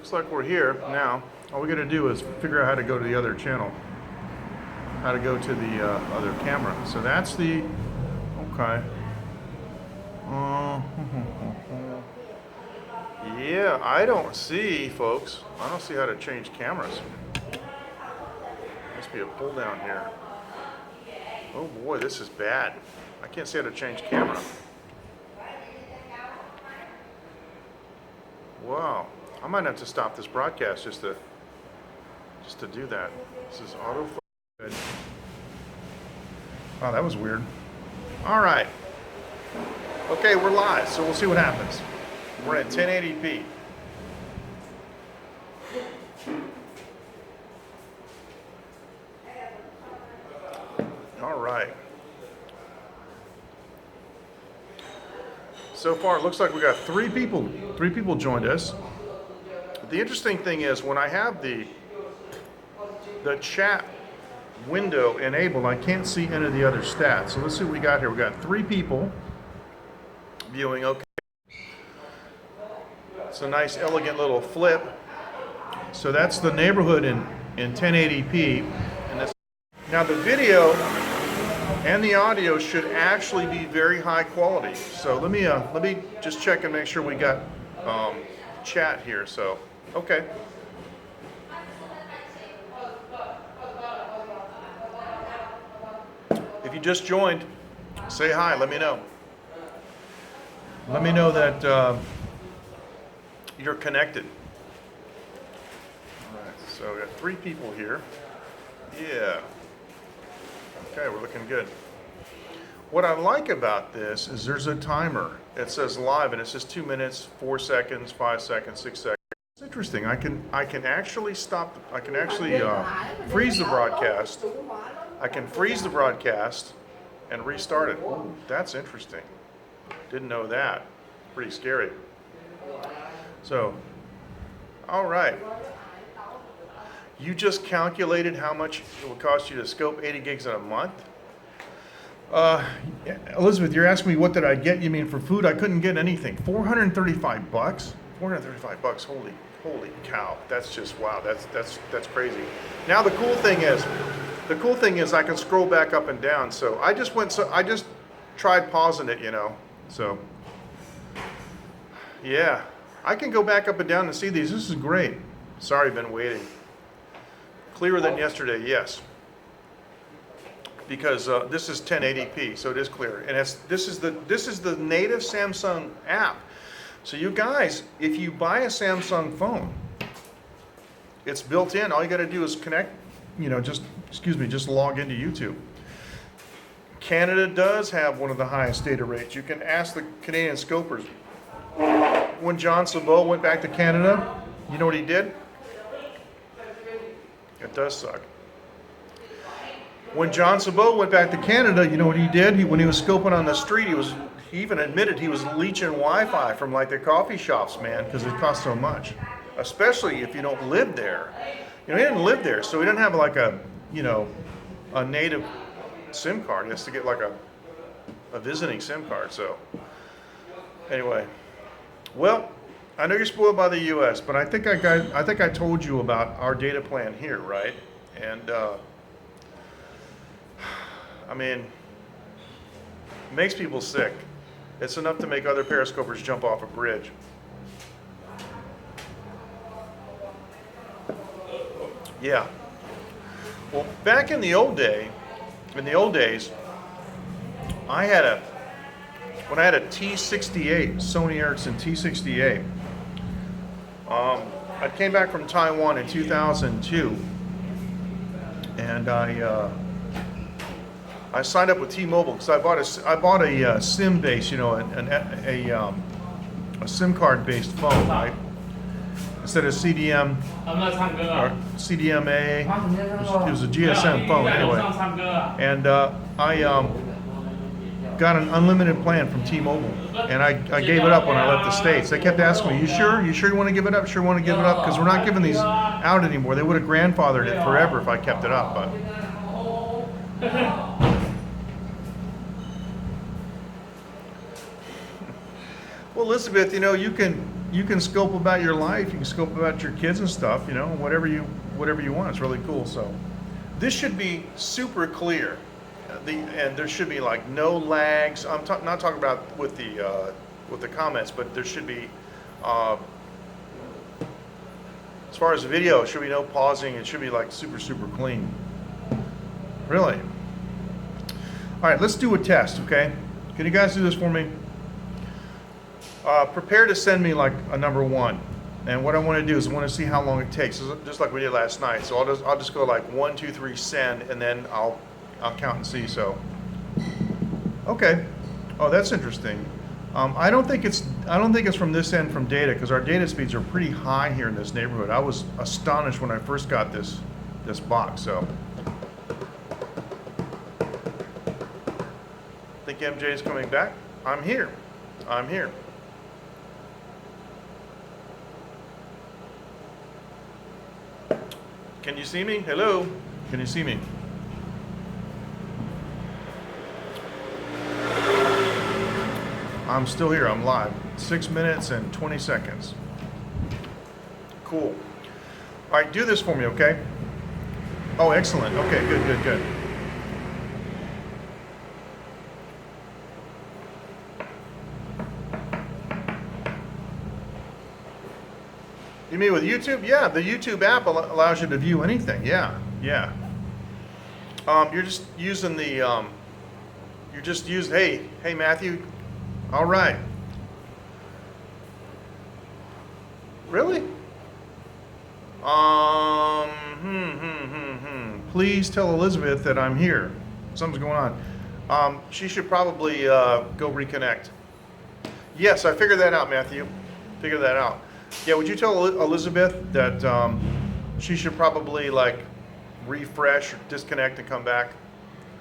Looks like we're here now. All we got to do is figure out how to go to the other channel, how to go to the other camera. So that's the, okay. Yeah, I don't see, folks. I don't see how to change cameras. Must be a pull down here. Oh boy, this is bad. I can't see how to change camera. Wow, I might have to stop this broadcast just to do that. This is auto. Wow, that was weird. All right. Okay, we're live, so we'll see what happens. We're at 1080p. All right. So far, it looks like we got three people. Three people joined us. The interesting thing is when I have the chat window enabled, I can't see any of the other stats. So let's see what we got here. We got three people viewing. Okay. It's a nice, elegant little flip. So that's the neighborhood in 1080p. And that's, now the video and the audio should actually be very high quality. So let me just check and make sure we got chat here. So okay. If you just joined, say hi. Let me know. Let me know that you're connected. All right. So we got three people here. Yeah. Okay, we're looking good. What I like about this is there's a timer. It says live and it says 2 minutes, 4 seconds, 5 seconds, 6 seconds. It's interesting. I can actually stop. I can actually freeze the broadcast. I can freeze the broadcast and restart it. Ooh, that's interesting. Didn't know that. Pretty scary. So, all right. You just calculated how much it would cost you to scope 80 gigs in a month? Elizabeth, you're asking me what did I get? You mean for food? I couldn't get anything. 435 bucks? 435 bucks. Holy cow. That's just wow. That's crazy. Now the cool thing is I can scroll back up and down. So I just tried pausing it, So yeah, I can go back up and down and see these. This is great. Sorry, been waiting. Clearer than yesterday, yes. Because this is 1080p, so it is clear, and this is the native Samsung app. So you guys, if you buy a Samsung phone, it's built in. All you got to do is connect. Just log into YouTube. Canada does have one of the highest data rates. You can ask the Canadian scopers. When John Sabot went back to Canada, you know what he did? It does suck. When John Sabot went back to Canada, you know what he did? When he was scoping on the street, he even admitted he was leeching Wi-Fi from like the coffee shops, man, because it costs so much. Especially if you don't live there. He didn't live there, so he didn't have like a native SIM card. He has to get like a visiting SIM card. So anyway, well, I know you're spoiled by the U.S., but I think I told you about our data plan here, right? And I mean, it makes people sick. It's enough to make other periscopers jump off a bridge. Yeah. Well, back in the old days, when I had a T68, Sony Ericsson T68. I came back from Taiwan in 2002, and I signed up with T-Mobile because I bought a SIM base, a SIM card based phone, right? Instead of CDM or CDMA, it was a GSM phone anyway. And I got an unlimited plan from T-Mobile, and I gave it up when I left the States. They kept asking me, "You sure? You sure you want to give it up? Sure want to give it up? Because we're not giving these out anymore." They would have grandfathered it forever if I kept it up, but. Well, Elizabeth, you can you can scope about your life. You can scope about your kids and stuff. You know, whatever you want. It's really cool. So this should be super clear. And there should be like no lags. I'm not talking about with the comments, but there should be. As far as the video, it should be no pausing. It should be like super clean. Really. All right, let's do a test, okay? Can you guys do this for me? Prepare to send me like a number 1. And what I want to do is I want to see how long it takes, just like we did last night. So I'll just go like 1, 2, 3, send, and then I'll count and see. So, okay. Oh, that's interesting. I don't think it's from this end from data, because our data speeds are pretty high here in this neighborhood. I was astonished when I first got this box. So, think MJ is coming back? I'm here. I'm here. Can you see me? Hello? Can you see me? I'm still here. I'm live. 6 minutes and 20 seconds. Cool. All right, do this for me, okay? Oh, excellent. Okay, good. You mean with YouTube? Yeah, the YouTube app allows you to view anything. Yeah. You're just using the, hey Matthew. All right. Really? Please tell Elizabeth that I'm here. Something's going on. She should probably go reconnect. Yes, I figured that out, Matthew. Figured that out. Yeah, would you tell Elizabeth that she should probably like refresh or disconnect and come back?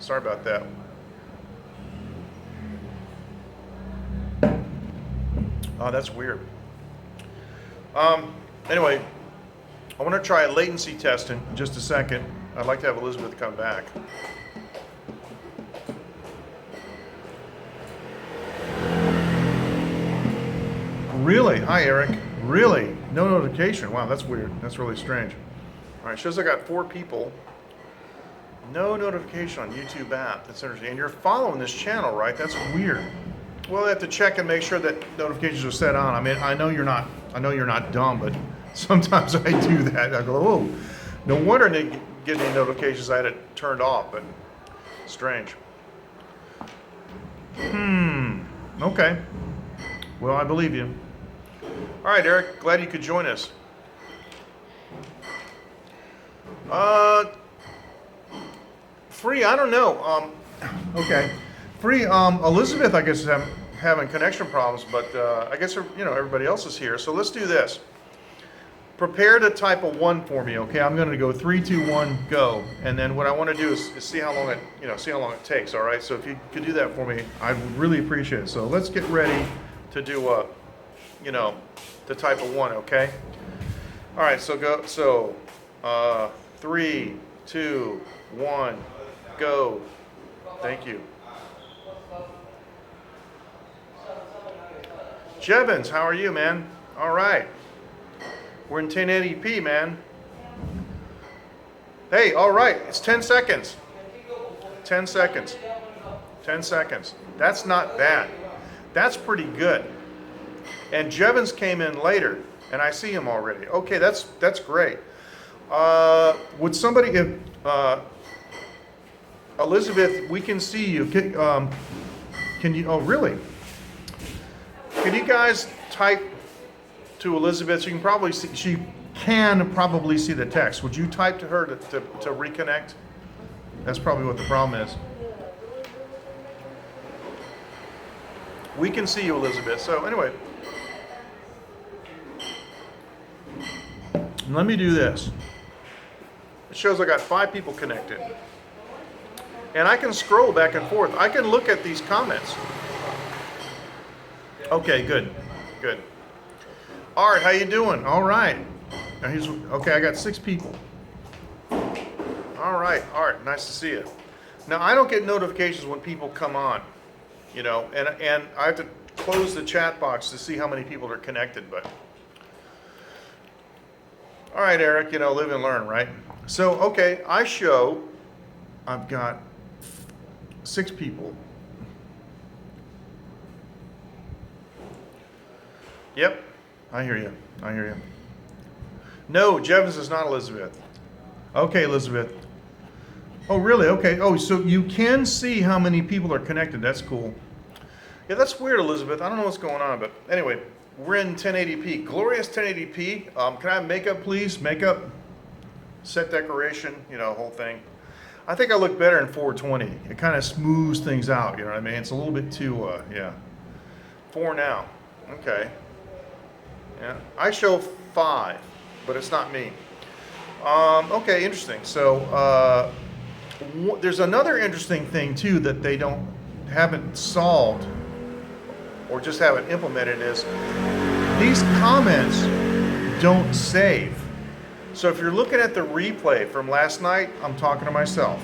Sorry about that. Oh, that's weird. Anyway, I want to try a latency test in just a second. I'd like to have Elizabeth come back. Really? Hi, Eric. Really? No notification. Wow, that's weird. That's really strange. All right, shows I got 4 people. No notification on YouTube app. That's interesting. And you're following this channel, right? That's weird. Well, I have to check and make sure that notifications are set on. I mean, I know you're not dumb, but sometimes I do that. I go, oh, no wonder they get any notifications. I had it turned off, but strange. Okay. Well, I believe you. All right, Eric, glad you could join us. Free, I don't know. Okay. Free, Elizabeth, I guess, is having connection problems, but I guess, everybody else is here. So let's do this. Prepare to type a 1 for me, okay? I'm going to go 3, 2, 1, go. And then what I want to do is see how long it takes, all right? So if you could do that for me, I'd really appreciate it. So let's get ready to do to type a 1, okay? All right, so go. So 3, 2, 1, go. Thank you. Jevons, how are you, man? All right. We're in 1080p, man. Hey, all right. It's 10 seconds. 10 seconds. 10 seconds. That's not bad. That's pretty good. And Jevons came in later, and I see him already. Okay, that's great. Would somebody, if Elizabeth, we can see you. Can you? Oh, really? Can you guys type to Elizabeth? She can probably see the text. Would you type to her to reconnect? That's probably what the problem is. We can see you, Elizabeth. So anyway, let me do this. It shows I got 5 people connected. And I can scroll back and forth. I can look at these comments. Okay, good. Art, how you doing? All right. Okay, I got 6 people. All right, Art, nice to see you. Now, I don't get notifications when people come on, and I have to close the chat box to see how many people are connected, but. All right, Eric, live and learn, right? So, okay, I've got 6 people. Yep, I hear you. No, Jevons is not Elizabeth. Okay, Elizabeth. Oh, really? Okay. Oh, so you can see how many people are connected. That's cool. Yeah, that's weird, Elizabeth. I don't know what's going on, but anyway, we're in 1080p. Glorious 1080p. Can I have makeup, please? Makeup, set decoration, whole thing. I think I look better in 420. It kind of smooths things out, you know what I mean? It's a little bit too, yeah. 4 now. Okay. Yeah. I show 5, but it's not me. Okay, interesting. So there's another interesting thing too that they haven't solved or just haven't implemented is these comments don't save. So if you're looking at the replay from last night, I'm talking to myself.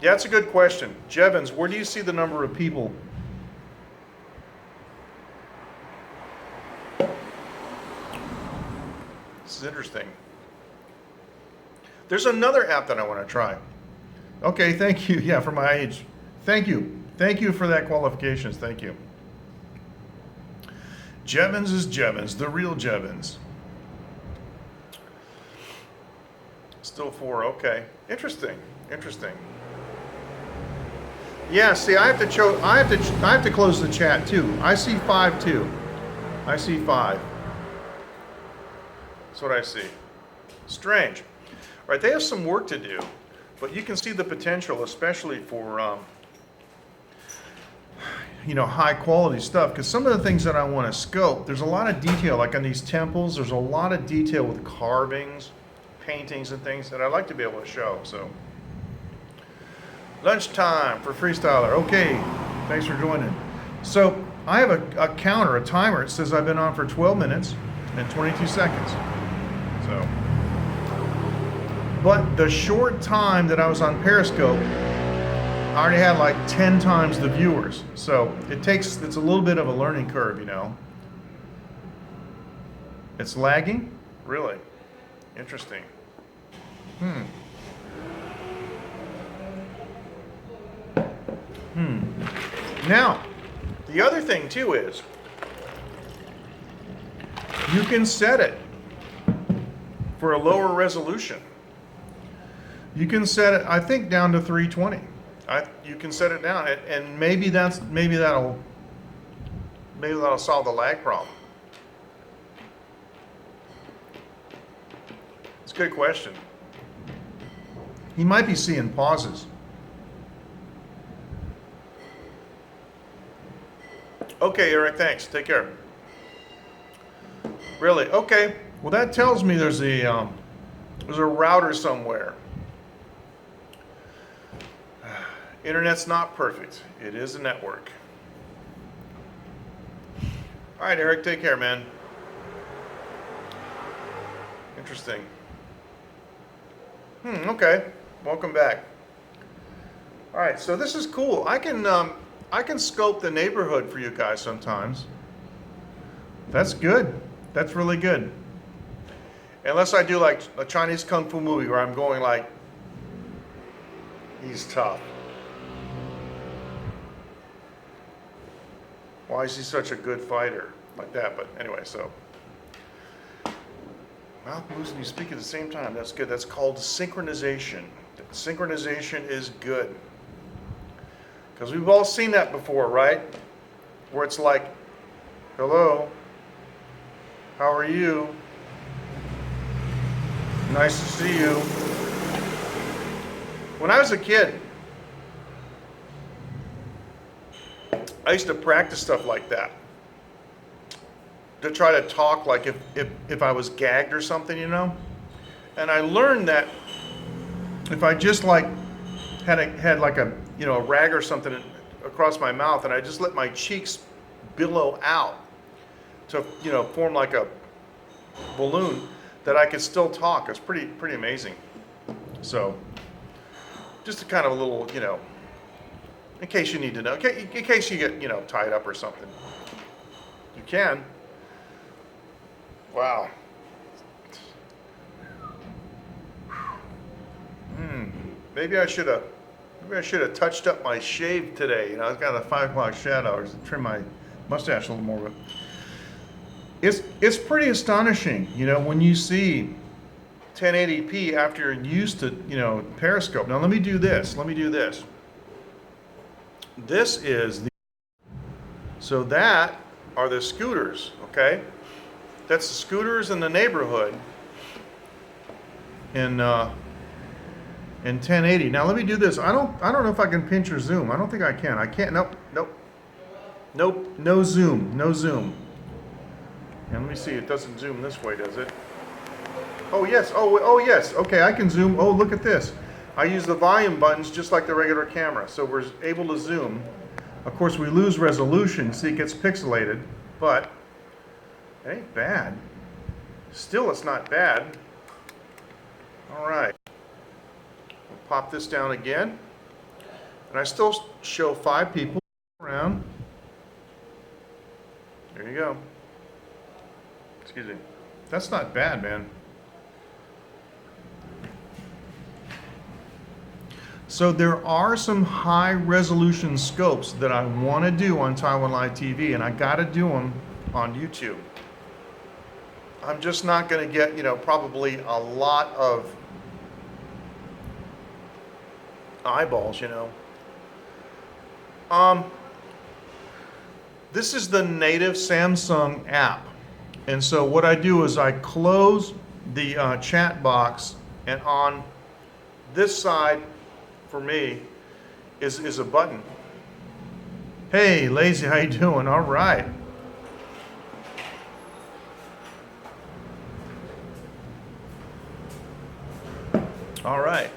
Yeah, that's a good question. Jevons, where do you see the number of people? This is interesting. There's another app that I want to try. Okay, thank you. Yeah, for my age. Thank you. Thank you for that qualifications. Thank you. Jevons is Jevons, the real Jevons. Still 4. Okay. Interesting. Yeah. See, I have to close the chat too. I see 5 too. I see 5. That's what I see. Strange. All right, they have some work to do, but you can see the potential, especially for high quality stuff. Because some of the things that I want to scope, there's a lot of detail. Like on these temples, there's a lot of detail with carvings, paintings, and things that I like to be able to show. So, lunchtime for Freestyler. Okay, thanks for joining. So I have a counter, a timer. It says I've been on for 12 minutes and 22 seconds. So, but the short time that I was on Periscope, I already had like 10 times the viewers. So it's a little bit of a learning curve, It's lagging? Really? Interesting. Now, the other thing too is, you can set it for a lower resolution. You can set it, I think, down to 320. You can set it down, and maybe that'll solve the lag problem. It's a good question. He might be seeing pauses. Okay, Eric, thanks. Take care. Really? Okay. Well, that tells me there's a router somewhere. Internet's not perfect. It is a network. All right, Eric, take care, man. Interesting. Okay. Welcome back. All right, so this is cool. I can scope the neighborhood for you guys sometimes. That's good. That's really good. Unless I do like a Chinese kung fu movie where I'm going like, he's tough. Why is he such a good fighter? Like that, but anyway, so. Mouth moves and you speak at the same time. That's good. That's called synchronization. Synchronization is good. Because we've all seen that before, right? Where it's like, hello, how are you? Nice to see you. When I was a kid, I used to practice stuff like that. To try to talk like if I was gagged or something, And I learned that if I just like had like a rag or something across my mouth and I just let my cheeks billow out to form like a balloon, that I could still talk. It's pretty amazing. So just a kind of a little in case you need to know, in case you get, you know, tied up or something. You can. Wow. Maybe I should have touched up my shave today. You know, I've got a 5 o'clock shadow. I should trim my mustache a little more. But it's pretty astonishing, you know, when you see 1080p after you're used to, you know, Periscope. Now let me do this. This is the, so that are the scooters, okay? That's the scooters in the neighborhood in 1080. Now let me do this. I don't know if I can pinch or zoom. I don't think I can. I can't. Nope. No zoom. And let me see. It doesn't zoom this way, does it? Oh yes. Oh yes. Okay, I can zoom. Oh, look at this. I use the volume buttons just like the regular camera, so we're able to zoom. Of course, we lose resolution, see it gets pixelated, but it ain't bad. Still, it's not bad. All right. We'll pop this down again. And I still show 5 people around. There you go. Excuse me. That's not bad, man. So there are some high resolution scopes that I want to do on Taiwan Live TV, and I got to do them on YouTube. I'm just not going to get, you know, probably a lot of eyeballs, you know. This is the native Samsung app. And so what I do is I close the chat box, and on this side for me is a button. Hey, Lazy, how you doing? All right. All right.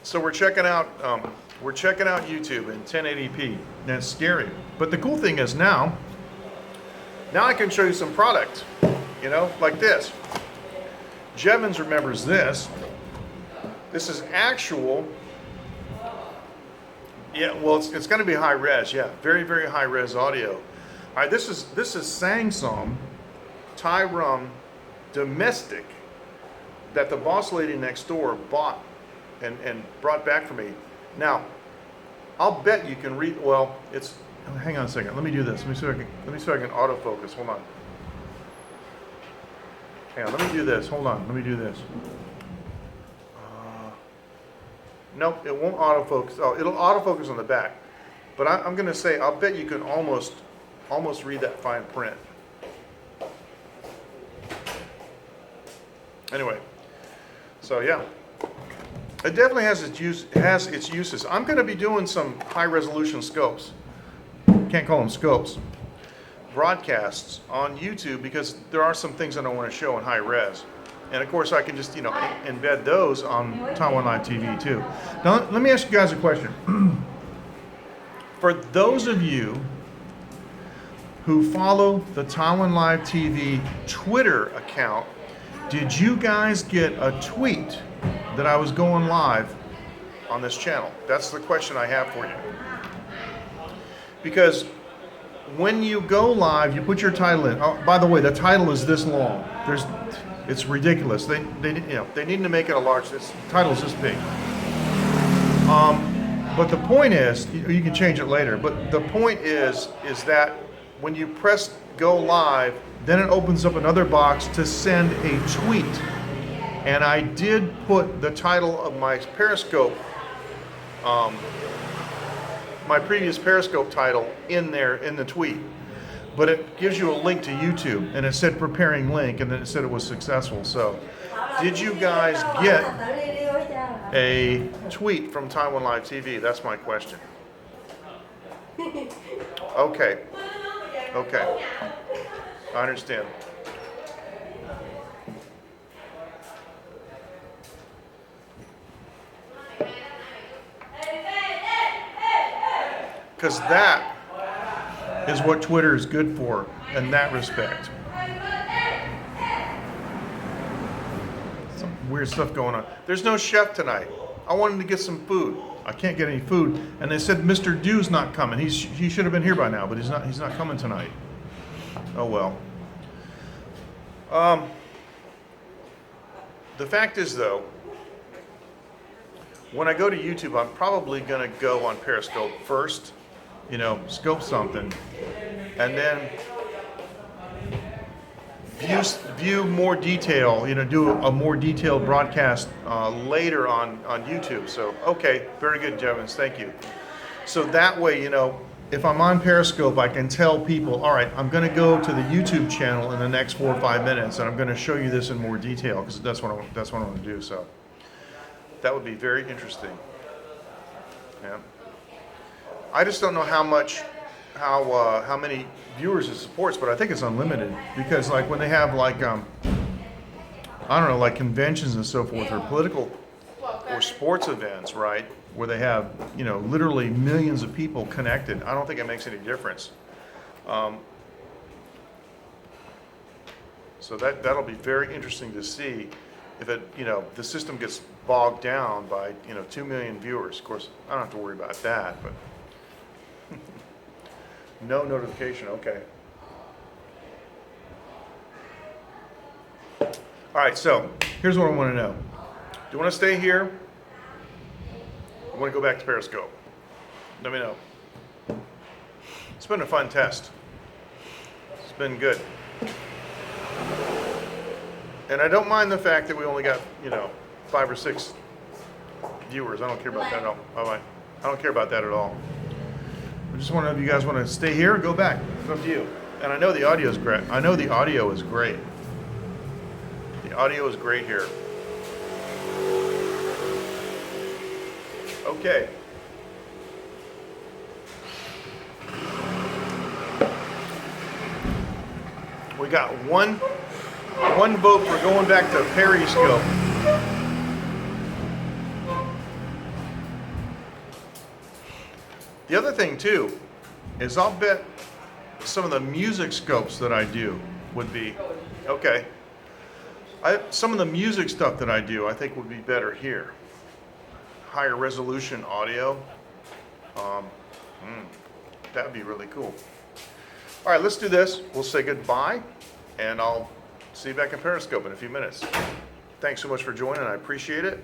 So we're checking out YouTube in 1080p. That's scary. But the cool thing is now I can show you some product, you know, like this. Jevons remembers this. This is actual. Yeah, well, it's going to be high res. Yeah, very, very high res audio. All right, this is Samsung Taiwan domestic that the boss lady next door bought and brought back for me. Now, I'll bet you can read. Well, it's. Hang on a second. Let me do this. Let me see if I can autofocus. Hold on. Hang on. Let me do this. Hold on. Let me do this. Nope, it won't autofocus. Oh, it'll autofocus on the back. But I'm going to say, I'll bet you can almost read that fine print. Anyway, so yeah, it definitely has its uses. I'm going to be doing some high resolution scopes. Can't call them scopes. Broadcasts on YouTube because there are some things I don't want to show in high res. And of course, I can just, you know, embed those on Taiwan Live TV too. Now, let me ask you guys a question. For those of you who follow the Taiwan Live TV Twitter account, did you guys get a tweet that I was going live on this channel? That's the question I have for you. Because when you go live, you put your title in. Oh, by the way, the title is this long. It's ridiculous. They need to make it a large. The title is this big. But the point is, you can change it later. But the point is that when you press go live, then it opens up another box to send a tweet. And I did put the title of my Periscope, my previous Periscope title in there in the tweet. But it gives you a link to YouTube, and it said preparing link, and then it said it was successful. So, did you guys get a tweet from Taiwan Live TV? That's my question. Okay. I understand. Because that is what Twitter is good for in that respect. Some weird stuff going on. There's no chef tonight. I wanted to get some food. I can't get any food. And they said Mr. Dew's not coming. He should have been here by now, but he's not coming tonight. Oh well. The fact is though, when I go to YouTube, I'm probably gonna go on Periscope first, scope something, and then view more detail, do a more detailed broadcast later on YouTube. So, okay, very good, Jevons, thank you. So that way, if I'm on Periscope, I can tell people, all right, I'm going to go to the YouTube channel in the next 4 or 5 minutes, and I'm going to show you this in more detail, because that's what I want to do. So that would be very interesting. Yeah. I just don't know how many viewers it supports, but I think it's unlimited, because like when they have like I don't know, like conventions and so forth, or political or sports events, right, where they have literally millions of people connected, I don't think it makes any difference. So that'll be very interesting to see if the system gets bogged down by 2 million viewers. Of course, I don't have to worry about that, but no notification, okay. All right, so here's what I want to know. Do you want to stay here? I want to go back to Periscope. Let me know. It's been a fun test. It's been good. And I don't mind the fact that we only got, 5 or 6 viewers. I don't care about that at all. Bye-bye. I don't care about that at all. I just want to know if you guys want to stay here or go back. It's up to you. And I know the audio is great. I know the audio is great. The audio is great here. Okay. We got one vote for going back to Periscope. The other thing too is I'll bet some of the music scopes that I do would be okay. Some of the music stuff that I do I think would be better here. Higher resolution audio. That would be really cool. All right, let's do this. We'll say goodbye, and I'll see you back in Periscope in a few minutes. Thanks so much for joining. I appreciate it.